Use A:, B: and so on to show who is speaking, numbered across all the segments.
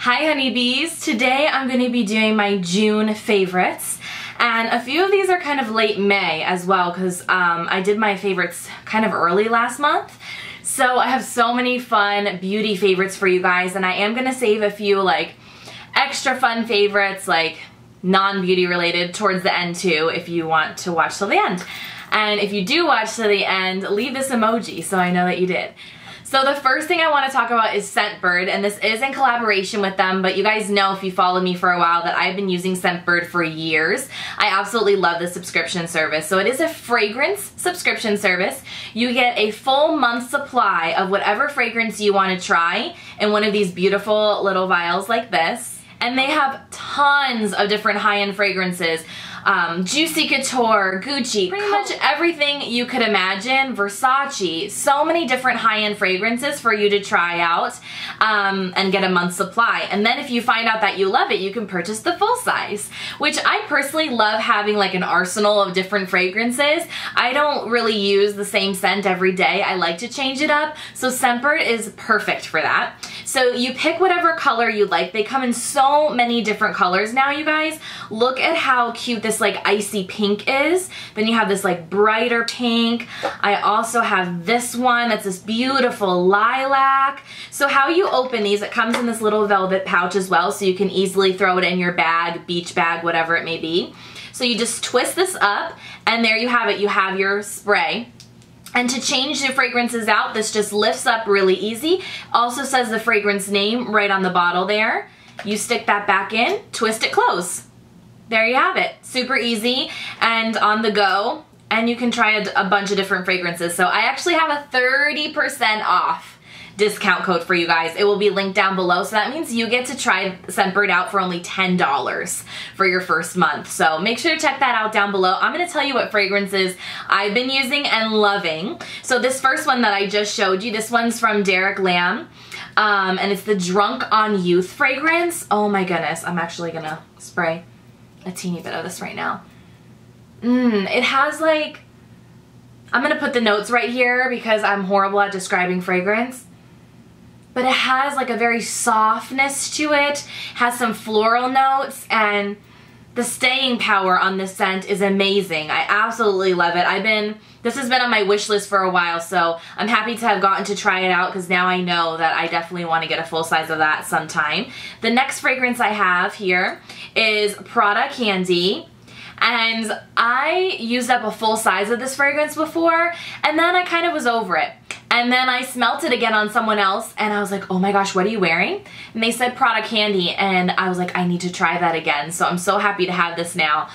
A: Hi honeybees! Today I'm going to be doing my June favorites, and a few of these are kind of late May as well because I did my favorites kind of early last month. So I have so many fun beauty favorites for you guys, and I am going to save a few like extra fun favorites like non-beauty related towards the end too if you want to watch till the end. And if you do watch to the end, leave this emoji so I know that you did. So the first thing I want to talk about is Scentbird, and this is in collaboration with them, but you guys know if you follow me for a while that I've been using Scentbird for years. I absolutely love the subscription service. So it is a fragrance subscription service. You get a full month supply of whatever fragrance you want to try in one of these beautiful little vials like this. And they have tons of different high-end fragrances. Juicy Couture, Gucci, pretty much everything you could imagine, Versace, so many different high-end fragrances for you to try out and get a month's supply. And then if you find out that you love it, you can purchase the full size, which I personally love having like an arsenal of different fragrances. I don't really use the same scent every day. I like to change it up, so Scentbird is perfect for that. So you pick whatever color you like. They come in so many different colors now, you guys. Look at how cute this like icy pink is. Then you have this like brighter pink. I also have this one that's this beautiful lilac. So how you open these, it comes in this little velvet pouch as well, so you can easily throw it in your bag, beach bag, whatever it may be. So you just twist this up and there you have it. You have your spray. And to change the fragrances out, this just lifts up really easy. Also says the fragrance name right on the bottle there. You stick that back in, twist it close. There you have it. Super easy and on the go. And you can try a bunch of different fragrances. So I actually have a 30% off discount code for you guys. It will be linked down below. So that means you get to try Scentbird out for only $10 for your first month. So make sure to check that out down below. I'm going to tell you what fragrances I've been using and loving. So this first one that I just showed you, this one's from Derek Lam. And it's the Drunk on Youth fragrance. Oh my goodness. I'm actually going to spray a teeny bit of this right now. It has like, I'm going to put the notes right here because I'm horrible at describing fragrance. But it has like a very softness to it, has some floral notes, and the staying power on this scent is amazing. I absolutely love it. This has been on my wish list for a while, so I'm happy to have gotten to try it out because now I know that I definitely want to get a full size of that sometime. The next fragrance I have here is Prada Candy. And I used up a full size of this fragrance before, and then I kind of was over it. And then I smelt it again on someone else, and I was like, oh my gosh, what are you wearing? And they said Prada Candy, and I was like, I need to try that again. So I'm so happy to have this now.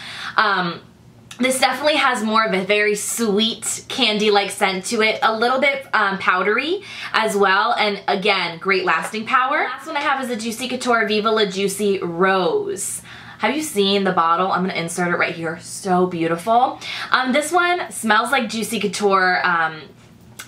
A: This definitely has more of a very sweet candy-like scent to it, a little bit powdery as well, and again, great lasting power. The last one I have is the Juicy Couture Viva La Juicy Rose. Have you seen the bottle? I'm going to insert it right here. So beautiful. This one smells like Juicy Couture,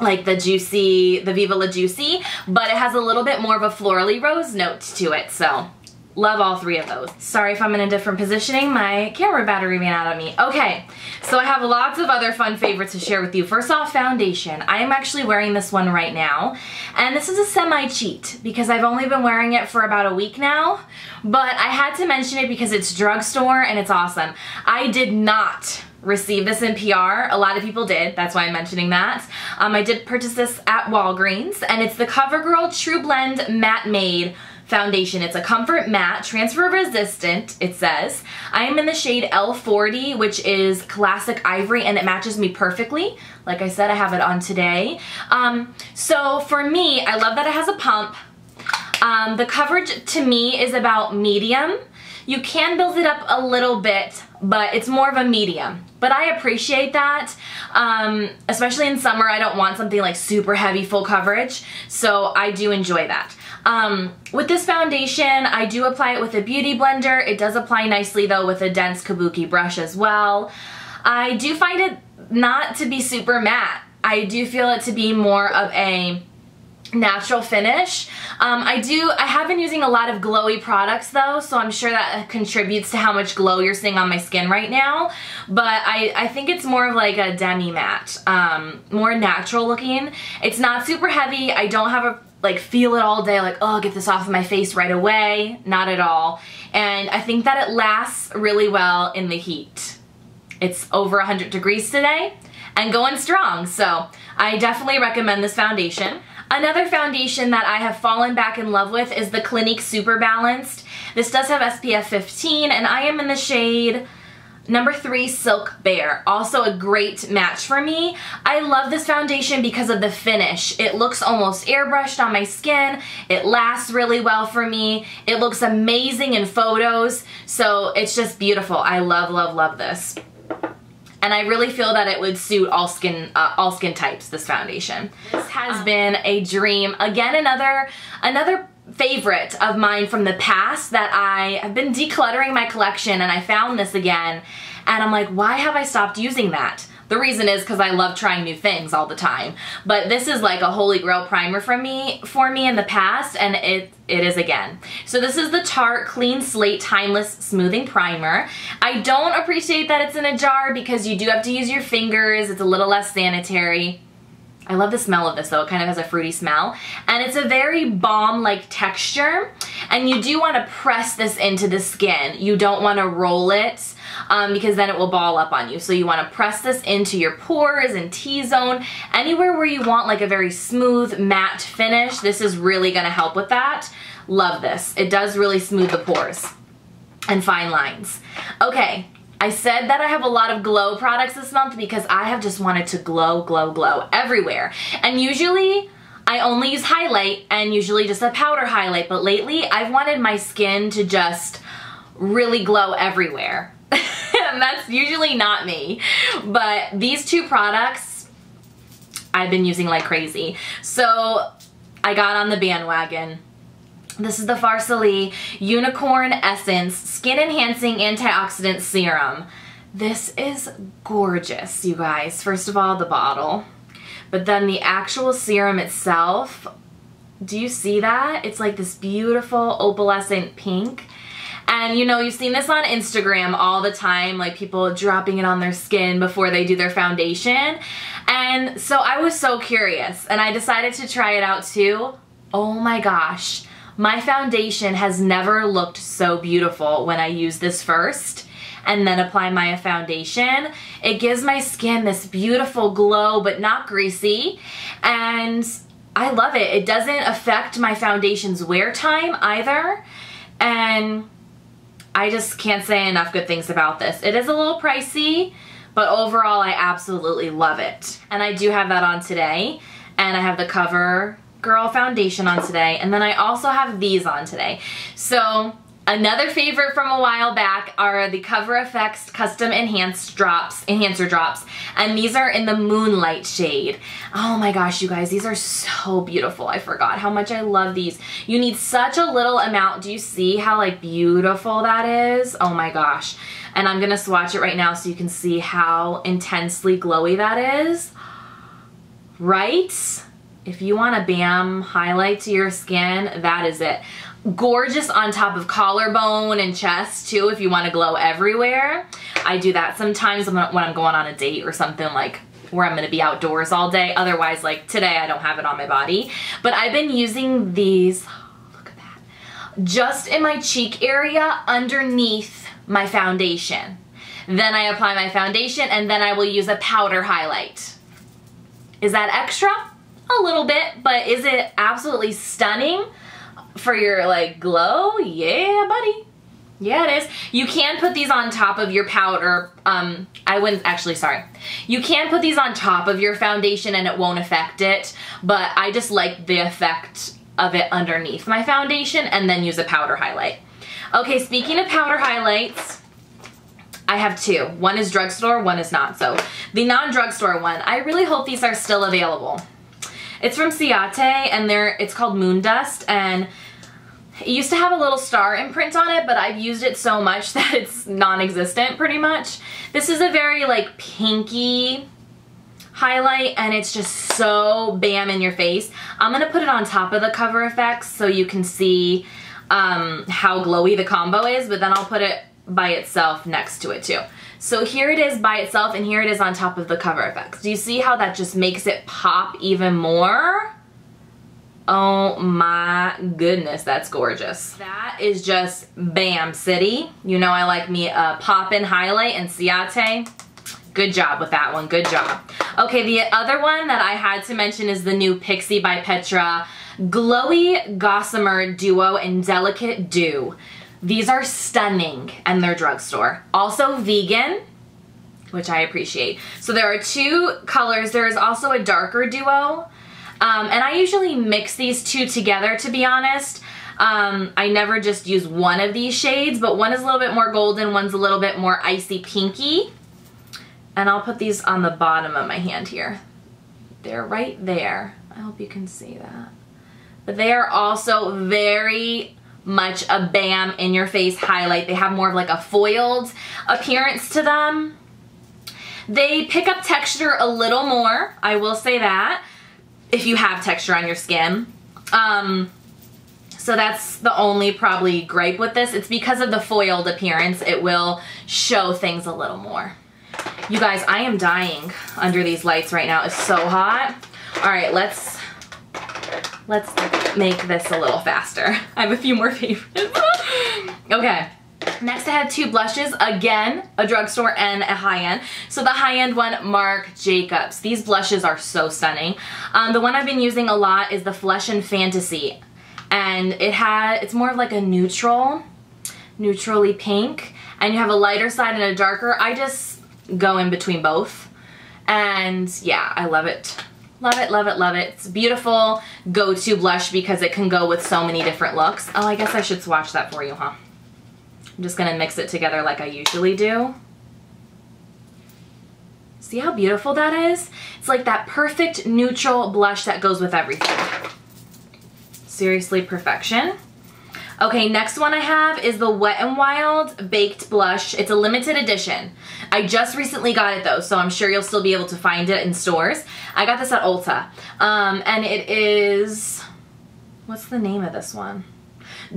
A: like the Viva La Juicy, but it has a little bit more of a florally rose note to it. So love all three of those. Sorry if I'm in a different positioning. My camera battery ran out on me. Okay, so I have lots of other fun favorites to share with you. First off, foundation. I am actually wearing this one right now, and this is a semi-cheat because I've only been wearing it for about a week now, but I had to mention it because it's drugstore and it's awesome. I did not receive this in PR. A lot of people did. That's why I'm mentioning that. I did purchase this at Walgreens, and it's the CoverGirl True Blend Matte Made foundation. It's a comfort matte, transfer resistant, it says. I am in the shade L40, which is classic ivory, and it matches me perfectly. Like I said, I have it on today. So for me, I love that it has a pump. The coverage to me is about medium. You can build it up a little bit, but it's more of a medium. But I appreciate that, especially in summer. I don't want something like super heavy full coverage, so I do enjoy that. With this foundation, I do apply it with a beauty blender. It does apply nicely though with a dense kabuki brush as well. I do find it not to be super matte. I do feel it to be more of a natural finish. I have been using a lot of glowy products though, so I'm sure that contributes to how much glow you're seeing on my skin right now, but I think it's more of like a demi matte, more natural looking. It's not super heavy. I don't have like feel it all day, like, oh, get this off of my face right away. Not at all. And I think that it lasts really well in the heat. It's over 100 degrees today and going strong, so I definitely recommend this foundation. Another foundation that I have fallen back in love with is the Clinique Super Balanced. This does have SPF 15 and I am in the shade number 3 Silk Bare. Also a great match for me. I love this foundation because of the finish. It looks almost airbrushed on my skin. It lasts really well for me. It looks amazing in photos. So it's just beautiful. I love, love, love this. And I really feel that it would suit all skin types, this foundation. This has been a dream. Again, another favorite of mine from the past that I have been decluttering my collection and I found this again. And I'm like, why have I stopped using that? The reason is because I love trying new things all the time. But this is like a holy grail primer for me in the past, and it is again. So this is the Tarte Clean Slate Timeless Smoothing Primer. I don't appreciate that it's in a jar because you do have to use your fingers. It's a little less sanitary. I love the smell of this though. It kind of has a fruity smell. And it's a very balm-like texture. And you do want to press this into the skin. You don't want to roll it because then it will ball up on you. So you want to press this into your pores and T-zone. Anywhere where you want like a very smooth matte finish, this is really going to help with that. Love this. It does really smooth the pores and fine lines. Okay. I said that I have a lot of glow products this month because I have just wanted to glow, glow, glow everywhere. And usually I only use highlight and usually just a powder highlight, but lately I've wanted my skin to just really glow everywhere. And that's usually not me. But these two products I've been using like crazy. So I got on the bandwagon. This is the Farsali Unicorn Essence Skin Enhancing Antioxidant Serum. This is gorgeous, you guys. First of all, the bottle. But then the actual serum itself, do you see that? It's like this beautiful opalescent pink. And you know, you've seen this on Instagram all the time, like people dropping it on their skin before they do their foundation. And so I was so curious and I decided to try it out too. Oh my gosh. My foundation has never looked so beautiful when I use this first and then apply my foundation. It gives my skin this beautiful glow but not greasy, and I love it. It doesn't affect my foundation's wear time either, and I just can't say enough good things about this. It is a little pricey, but overall I absolutely love it. And I do have that on today, and I have the Cover Girl foundation on today, and then I also have these on today. So another favorite from a while back are the Cover FX Custom Enhancer Drops, and these are in the Moonlight shade. Oh my gosh, you guys, these are so beautiful. I forgot how much I love these. You need such a little amount. Do you see how like beautiful that is? Oh my gosh. And I'm gonna swatch it right now so you can see how intensely glowy that is. Right? If you want a bam highlight to your skin, that is it. Gorgeous on top of collarbone and chest too if you want to glow everywhere. I do that sometimes when I'm going on a date or something like where I'm going to be outdoors all day. Otherwise, like today, I don't have it on my body. But I've been using these, look at that, just in my cheek area underneath my foundation. Then I apply my foundation and then I will use a powder highlight. Is that extra? A little bit, but is it absolutely stunning for your like glow? Yeah, buddy. Yeah, it is. You can put these on top of your powder. You can put these on top of your foundation and it won't affect it, but I just like the effect of it underneath my foundation and then use a powder highlight. Okay, speaking of powder highlights, I have two. One is drugstore, one is not. So the non-drugstore one, I really hope these are still available. It's from Ciate, and it's called Moon Dust, and it used to have a little star imprint on it, but I've used it so much that it's non-existent pretty much. This is a very like pinky highlight, and it's just so bam in your face. I'm gonna put it on top of the Cover FX so you can see how glowy the combo is, but then I'll put it by itself next to it too. So here it is by itself, and here it is on top of the Cover FX. Do you see how that just makes it pop even more? Oh my goodness, that's gorgeous. That is just Bam City. You know I like me a Poppin' Highlight and Ciate. Good job with that one, good job. Okay, the other one that I had to mention is the new Pixie by Petra Glowy Gossamer Duo in Delicate Dew. These are stunning and they're drugstore. Also vegan, which I appreciate. So there are two colors. There is also a darker duo. And I usually mix these two together, to be honest. I never just use one of these shades, but one is a little bit more golden, one's a little bit more icy pinky. And I'll put these on the bottom of my hand here. They're right there. I hope you can see that. But they are also very much a Bam in your face highlight. They have more of like a foiled appearance to them. They pick up texture a little more, I will say that, if you have texture on your skin. So that's the only probably gripe with this. It's because of the foiled appearance, it will show things a little more. You guys, I am dying under these lights right now. It's so hot. All right, let's make this a little faster. I have a few more favorites. Okay. Next I have two blushes, again, a drugstore and a high-end. So the high-end one, Marc Jacobs. These blushes are so stunning. The one I've been using a lot is the Flesh and Fantasy. And it's more of like a neutrally pink. And you have a lighter side and a darker. I just go in between both. And yeah, I love it. Love it, love it, love it. It's a beautiful go-to blush because it can go with so many different looks. Oh, I guess I should swatch that for you, huh? I'm just gonna mix it together like I usually do. See how beautiful that is? It's like that perfect neutral blush that goes with everything. Seriously, perfection. Okay, next one I have is the Wet n Wild Baked Blush. It's a limited edition. I just recently got it though, so I'm sure you'll still be able to find it in stores. I got this at Ulta. And it is, what's the name of this one?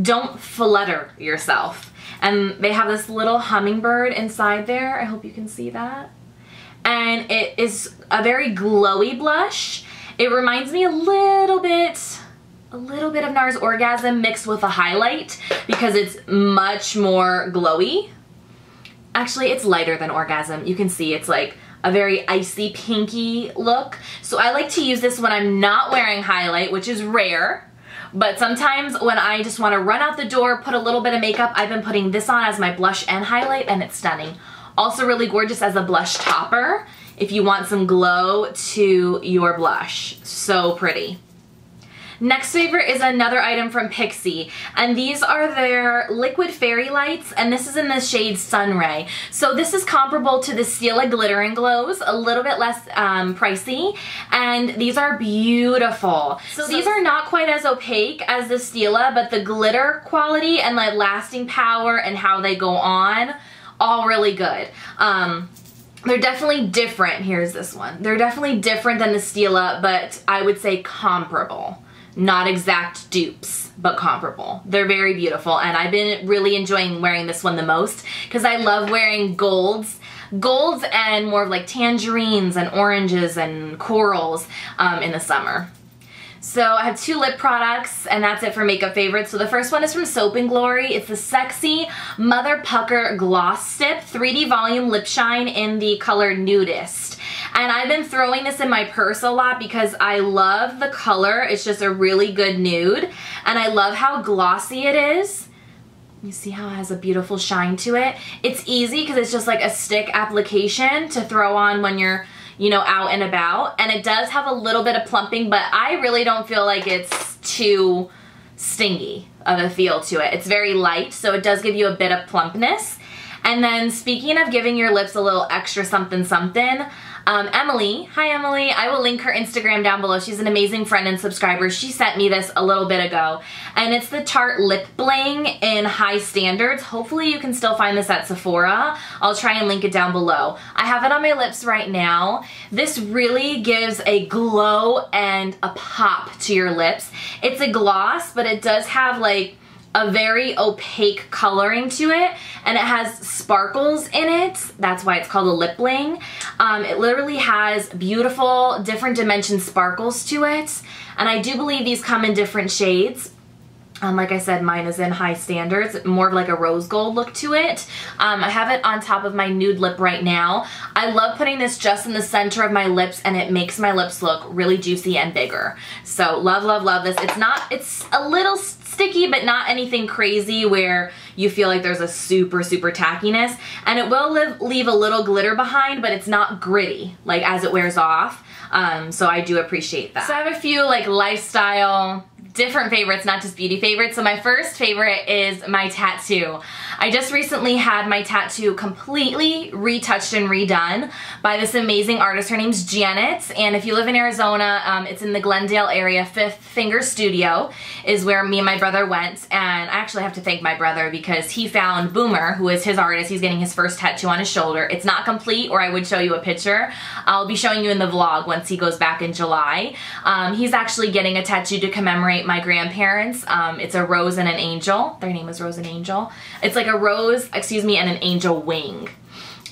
A: Don't Flutter Yourself. And they have this little hummingbird inside there. I hope you can see that. And it is a very glowy blush. It reminds me a little bit of NARS Orgasm mixed with a highlight because it's much more glowy. Actually, it's lighter than Orgasm. You can see it's like a very icy pinky look. So I like to use this when I'm not wearing highlight, which is rare. But sometimes when I just want to run out the door, put a little bit of makeup, I've been putting this on as my blush and highlight, and it's stunning. Also really gorgeous as a blush topper if you want some glow to your blush. So pretty. Next favorite is another item from Pixie, and these are their liquid fairy lights, and this is in the shade Sunray. So this is comparable to the Stila Glitter and Glows, a little bit less pricey, and these are beautiful. So these are not quite as opaque as the Stila, but the glitter quality and like lasting power and how they go on, all really good. They're definitely different. Here's this one. They're definitely different than the Stila, but I would say comparable. Not exact dupes, but comparable. They're very beautiful, and I've been really enjoying wearing this one the most because I love wearing golds and more of like tangerines and oranges and corals in the summer. So I have two lip products, and that's it for makeup favorites. So the first one is from Soap & Glory. It's the Sexy Mother Pucker Gloss Stip 3D Volume Lip Shine in the color Nudist. And I've been throwing this in my purse a lot because I love the color. It's just a really good nude, and I love how glossy it is. You see how it has a beautiful shine to it? It's easy because it's just like a stick application to throw on when you're, you know, out and about, and it does have a little bit of plumping, but I really don't feel like it's too stingy of a feel to it. It's very light, so it does give you a bit of plumpness. And then speaking of giving your lips a little extra something something, Emily, hi Emily, I will link her Instagram down below. She's an amazing friend and subscriber. She sent me this a little bit ago, and it's the Tarte Lip Bling in High Standards. Hopefully you can still find this at Sephora. I'll try and link it down below. I have it on my lips right now. This really gives a glow and a pop to your lips. It's a gloss, but it does have like a very opaque coloring to it, and it has sparkles in it. That's why it's called a lip bling. It literally has beautiful different dimension sparkles to it, and I do believe these come in different shades. Like I said, mine is in high standards, more of like a rose gold look to it. I have it on top of my nude lip right now. I love putting this just in the center of my lips, and it makes my lips look really juicy and bigger. So love, love, love this. It's a little sticky, but not anything crazy where you feel like there's a super, super tackiness. And it will leave a little glitter behind, but it's not gritty, like as it wears off. So I do appreciate that. So I have a few like lifestyle different favorites, not just beauty favorites. So my first favorite is my tattoo. I just recently had my tattoo completely retouched and redone by this amazing artist. Her name's Janet, and if you live in Arizona, it's in the Glendale area. Fifth Finger Studio is where me and my brother went, and I actually have to thank my brother because he found Boomer, who is his artist. He's getting his first tattoo on his shoulder. It's not complete, or I would show you a picture. I'll be showing you in the vlog once he goes back in July. He's actually getting a tattoo to commemorate my grandparents. It's a rose and an angel. Their name is Rose and Angel. It's like a rose, excuse me, and an angel wing.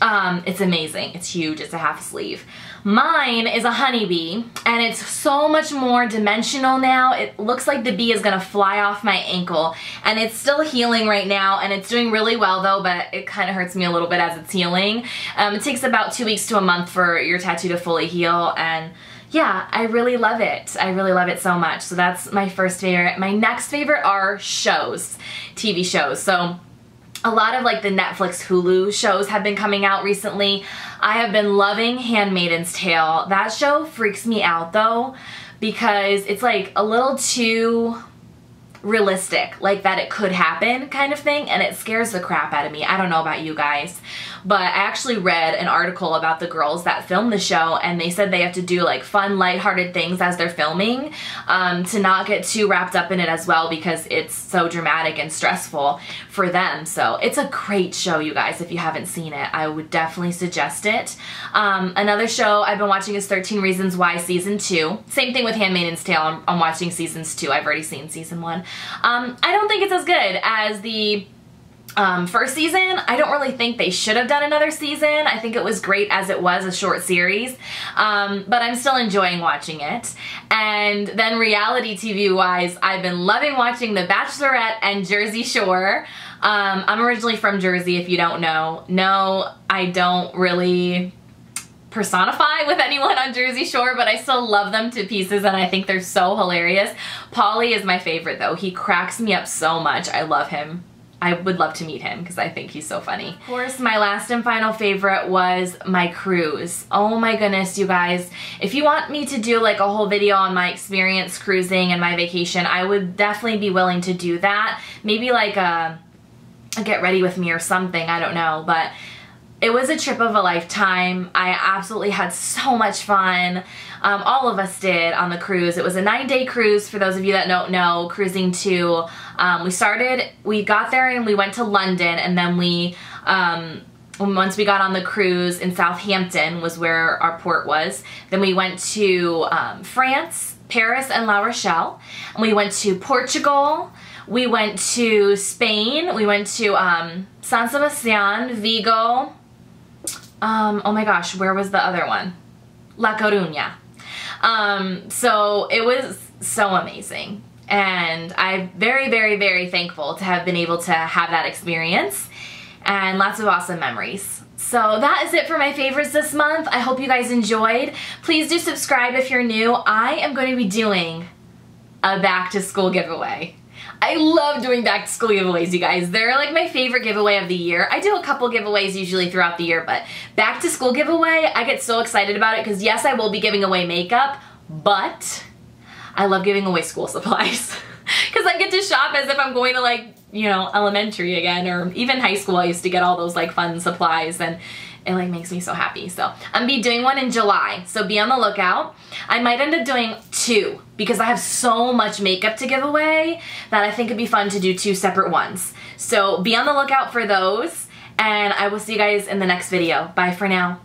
A: It's amazing. It's huge. It's a half sleeve. Mine is a honeybee, and it's so much more dimensional now. It looks like the bee is gonna fly off my ankle, and it's still healing right now, and it's doing really well though, but it kind of hurts me a little bit as it's healing. It takes about 2 weeks to a month for your tattoo to fully heal, and yeah, I really love it. I really love it so much. So that's my first favorite. My next favorite are shows, TV shows. So a lot of like the Netflix, Hulu shows have been coming out recently. I have been loving Handmaid's Tale. That show freaks me out though, because it's like a little too realistic, like that it could happen kind of thing, and it scares the crap out of me. I don't know about you guys, but I actually read an article about the girls that filmed the show, and they said they have to do like fun, lighthearted things as they're filming to not get too wrapped up in it as well, because it's so dramatic and stressful for them. So it's a great show, you guys. If you haven't seen it, I would definitely suggest it. Another show I've been watching is 13 Reasons Why Season 2. Same thing with Handmaid's Tale. I'm watching Seasons 2. I've already seen Season 1. I don't think it's as good as the first season. I don't really think they should have done another season. I think it was great as it was, a short series, but I'm still enjoying watching it. And then reality TV wise, I've been loving watching The Bachelorette and Jersey Shore. I'm originally from Jersey, if you don't know. No, I don't really personify with anyone on Jersey Shore, but I still love them to pieces, and I think they're so hilarious. Paulie is my favorite though. He cracks me up so much. I love him. I would love to meet him because I think he's so funny. Of course, my last and final favorite was my cruise. Oh my goodness, you guys. If you want me to do like a whole video on my experience cruising and my vacation, I would definitely be willing to do that. Maybe like a get ready with me or something, I don't know, but it was a trip of a lifetime. I absolutely had so much fun. All of us did on the cruise. It was a 9-day cruise, for those of you that don't know, cruising to, we got there and we went to London, and then once we got on the cruise in Southampton was where our port was, then we went to France, Paris, and La Rochelle, and we went to Portugal, we went to Spain, we went to San Sebastian, Vigo, oh my gosh, where was the other one? La Coruña. So it was so amazing, and I'm very, very, very thankful to have been able to have that experience, and lots of awesome memories. So that is it for my favorites this month. I hope you guys enjoyed. Please do subscribe if you're new. I am going to be doing a back to school giveaway. I love doing back to school giveaways, you guys. They're like my favorite giveaway of the year. I do a couple giveaways usually throughout the year, but back to school giveaway, I get so excited about it because yes, I will be giving away makeup, but I love giving away school supplies because I get to shop as if I'm going to like, you know, elementary again, or even high school. I used to get all those like fun supplies, and it like makes me so happy. So I'm gonna be doing one in July, so be on the lookout. I might end up doing 2 because I have so much makeup to give away that I think it'd be fun to do 2 separate ones. So be on the lookout for those, and I will see you guys in the next video. Bye for now.